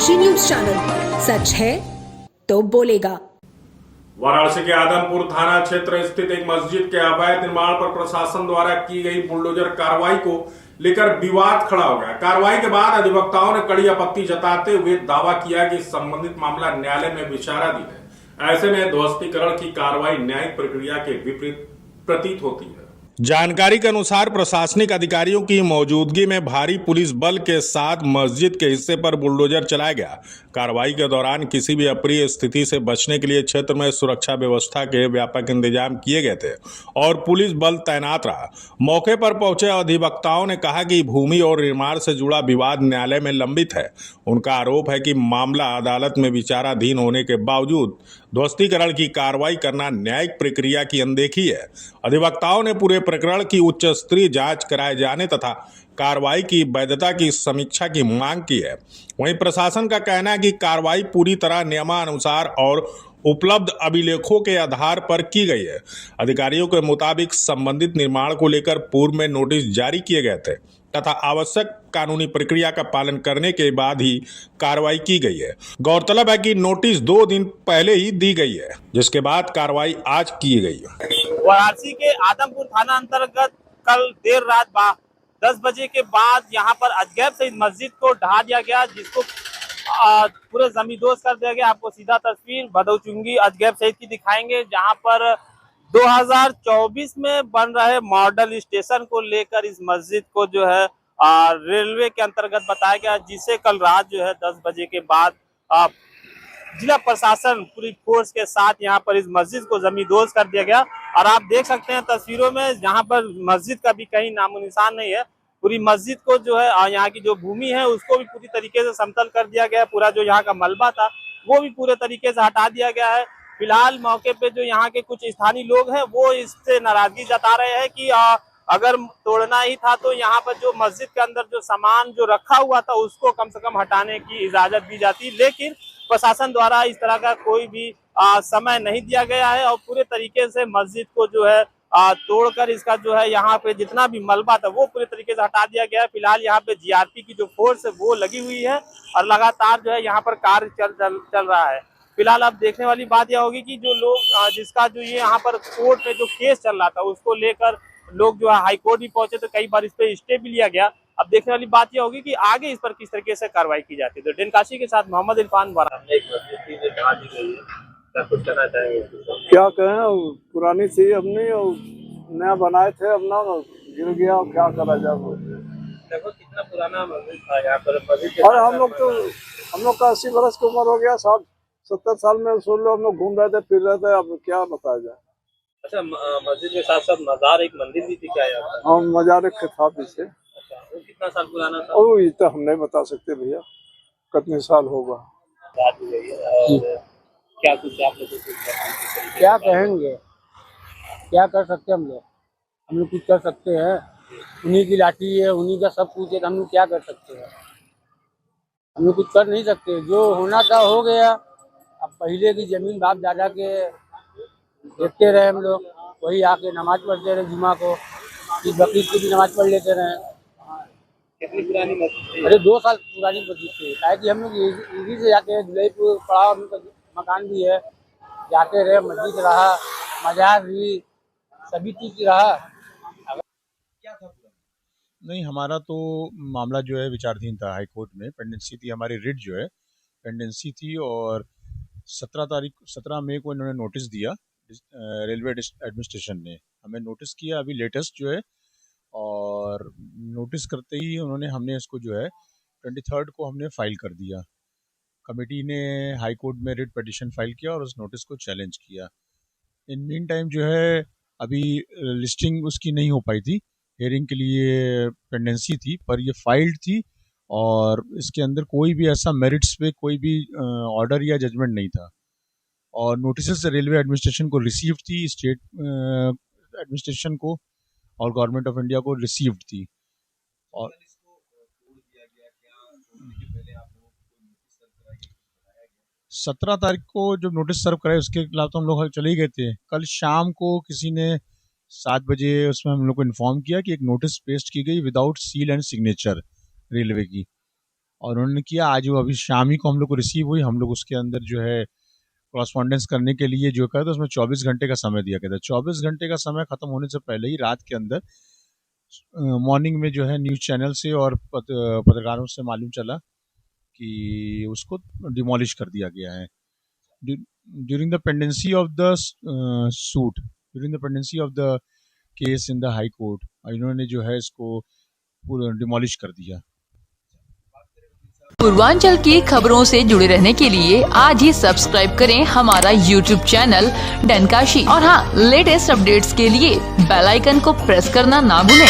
Kashi news channel, सच है तो बोलेगा। वाराणसी के आदमपुर थाना क्षेत्र स्थित एक मस्जिद के अवैध निर्माण पर प्रशासन द्वारा की गई बुलडोजर कार्रवाई को लेकर विवाद खड़ा हो गया। कार्रवाई के बाद अधिवक्ताओं ने कड़ी आपत्ति जताते हुए दावा किया कि संबंधित मामला न्यायालय में विचाराधीन है। ऐसे में ध्वस्तीकरण की कार्रवाई न्यायिक प्रक्रिया के विपरीत प्रतीत होती है। जानकारी के अनुसार प्रशासनिक अधिकारियों की मौजूदगी में भारी पुलिस बल के साथ मस्जिद के हिस्से पर बुलडोजर चलाया गया। कार्रवाई के दौरान किसी भी अप्रिय स्थिति से बचने के लिए क्षेत्र में सुरक्षा व्यवस्था के व्यापक इंतजाम किए गए थे और पुलिस बल तैनात रहा। मौके पर पहुंचे अधिवक्ताओं ने कहा कि भूमि और निर्माण से जुड़ा विवाद न्यायालय में लंबित है। उनका आरोप है कि मामला अदालत में विचाराधीन होने के बावजूद ध्वस्तीकरण की कार्रवाई करना न्यायिक प्रक्रिया की अनदेखी है। अधिवक्ताओं ने पूरे प्रकरण की उच्च स्तरीय जांच कराए जाने तथा कार्रवाई की वैधता की समीक्षा की मांग की है। वहीं प्रशासन का कहना है कि कार्रवाई पूरी तरह नियमानुसार और उपलब्ध अभिलेखों के आधार पर की गई है। अधिकारियों के मुताबिक संबंधित निर्माण को लेकर पूर्व में नोटिस जारी किए गए थे तथा आवश्यक कानूनी प्रक्रिया का पालन करने के बाद ही कार्रवाई की गई है। गौरतलब है कि नोटिस 2 दिन पहले ही दी गई है, जिसके बाद कार्रवाई आज की गई है। वाराणसी के आदमपुर थाना अंतर्गत कल देर रात 10 बजे के बाद यहां पर अजगैब सईद मस्जिद को ढहा दिया गया, जिसको पूरे जमींदोज कर दिया गया। आपको सीधा तस्वीर भदौचुंगी अजगैब सईद की दिखाएंगे, जहां पर 2024 में बन रहे मॉडल स्टेशन को लेकर इस मस्जिद को जो है रेलवे के अंतर्गत बताया गया, जिसे कल रात जो है 10 बजे के बाद जिला प्रशासन पूरी फोर्स के साथ यहां पर इस मस्जिद को जमींदोज कर दिया गया। और आप देख सकते हैं तस्वीरों में, यहाँ पर मस्जिद का भी कहीं नामो निशान नहीं है। पूरी मस्जिद को जो है यहाँ की जो भूमि है उसको भी पूरी तरीके से समतल कर दिया गया है। पूरा जो यहाँ का मलबा था वो भी पूरे तरीके से हटा दिया गया है। फिलहाल मौके पे जो यहाँ के कुछ स्थानीय लोग हैं वो इससे नाराजगी जता रहे हैं कि अगर तोड़ना ही था तो यहाँ पर जो मस्जिद के अंदर जो सामान जो रखा हुआ था उसको कम से कम हटाने की इजाजत दी जाती, लेकिन प्रशासन द्वारा इस तरह का कोई भी समय नहीं दिया गया है और पूरे तरीके से मस्जिद को जो है तोड़कर इसका जो है यहाँ पे जितना भी मलबा था वो पूरे तरीके से हटा दिया गया है। फिलहाल यहाँ पे जीआरपी की जो फोर्स है वो लगी हुई है और लगातार जो है यहाँ पर कार्य चल रहा है। फिलहाल अब देखने वाली बात यह होगी कि जो लोग जिसका जो ये यहाँ पर कोर्ट में जो केस चल रहा था उसको लेकर लोग जो है हाई कोर्ट भी पहुंचे, तो कई बार इस पे स्टे भी लिया गया। अब देखने वाली बात यह होगी कि आगे इस पर किस तरीके से कार्रवाई की जाती है। तो डेनकाशी के साथ मोहम्मद इरफान क्या कहें, पुरानी चीज हमने नया बनाए थे, अपना गिर गया, क्या करा जाए। लगभग कितना पुराना मस्जिद था यहाँ पर? और हम लोग का 80 बरस की उम्र हो गया, 60-70 साल में सुन लो हम लोग घूम रहे थे, फिर रहे थे, अब क्या बताया जाए। अच्छा, मस्जिद के साथ साथ मजार एक मंदिर भी थी क्या यहाँ पर? हाँ, मजार एक था पीछे। अच्छा, वो कितना साल पुराना था? ओ ये तो हम नहीं बता सकते भैया, कितने साल होगा। बात हुई है और क्या कुछ आप लोग क्या कहेंगे, क्या कर सकते हम लोग कुछ कर सकते हैं? उन्हीं की लाठी है, उन्हीं का सब कुछ है, हम लोग क्या कर सकते हैं? हम लोग कुछ कर नहीं सकते, जो होना था हो गया। अब पहले की जमीन बाप दादा के देखते रहे हम लोग, वही आके नमाज पढ़ते रहे, जुमा को इस बकरीद की भी नमाज पढ़ लेते रहे। कितनी पुरानी मस्जिद? अरे 2 साल पुरानी मस्जिद थी, क्या कि हम लोग इसी से जाते हैं, दुलईपुर पड़ाव मकान भी है, जाते रहे, मस्जिद रहा, मजार भी, सभी चीज रहा। नहीं, हमारा तो मामला जो है विचाराधीन था हाई कोर्ट में, पेंडेंसी थी, हमारी रिट जो है पेंडेंसी थी और 17 मई को इन्होंने नोटिस दिया। रेलवे एडमिनिस्ट्रेशन ने हमें नोटिस किया अभी लेटेस्ट जो है, और नोटिस करते ही हमने इसको जो है 23 को हमने फाइल कर दिया। कमेटी ने हाई कोर्ट में रिट पिटीशन फाइल किया और उस नोटिस को चैलेंज किया। इन मीन टाइम जो है अभी लिस्टिंग उसकी नहीं हो पाई थी, हियरिंग के लिए पेंडेंसी थी, पर ये फाइल्ड थी और इसके अंदर कोई भी ऐसा मेरिट्स पे कोई भी ऑर्डर या जजमेंट नहीं था। और नोटिस रेलवे एडमिनिस्ट्रेशन को रिसीव्ड थी, स्टेट एडमिनिस्ट्रेशन को और गवर्नमेंट ऑफ इंडिया को रिसीव्ड थी। और 17 तारीख को जब नोटिस सर्व कराए उसके खिलाफ तो हम लोग चले ही गए थे। कल शाम को किसी ने 7 बजे उसमें हम लोग को इन्फॉर्म किया कि एक नोटिस पेस्ट की गई without seal and signature railway की, और उन्होंने किया। आज वो अभी शाम ही को हम लोग को रिसीव हुई, हम लोग उसके अंदर जो है कॉरस्पॉन्डेंस करने के लिए जो कहा था उसमें 24 घंटे का समय दिया गया था। 24 घंटे का समय खत्म होने से पहले ही रात के अंदर मॉर्निंग में जो है न्यूज़ चैनल से और पत्रकारों से मालूम चला कि उसको डिमोलिश कर दिया गया है। During the pendency of the suit, during the pendency of the case in the high court, इन्होंने जो है इसको पूरा डिमोलिश कर दिया। पूर्वांचल की खबरों से जुड़े रहने के लिए आज ही सब्सक्राइब करें हमारा YouTube चैनल डनकाशी और हाँ, लेटेस्ट अपडेट्स के लिए बेल आइकन को प्रेस करना ना भूलें।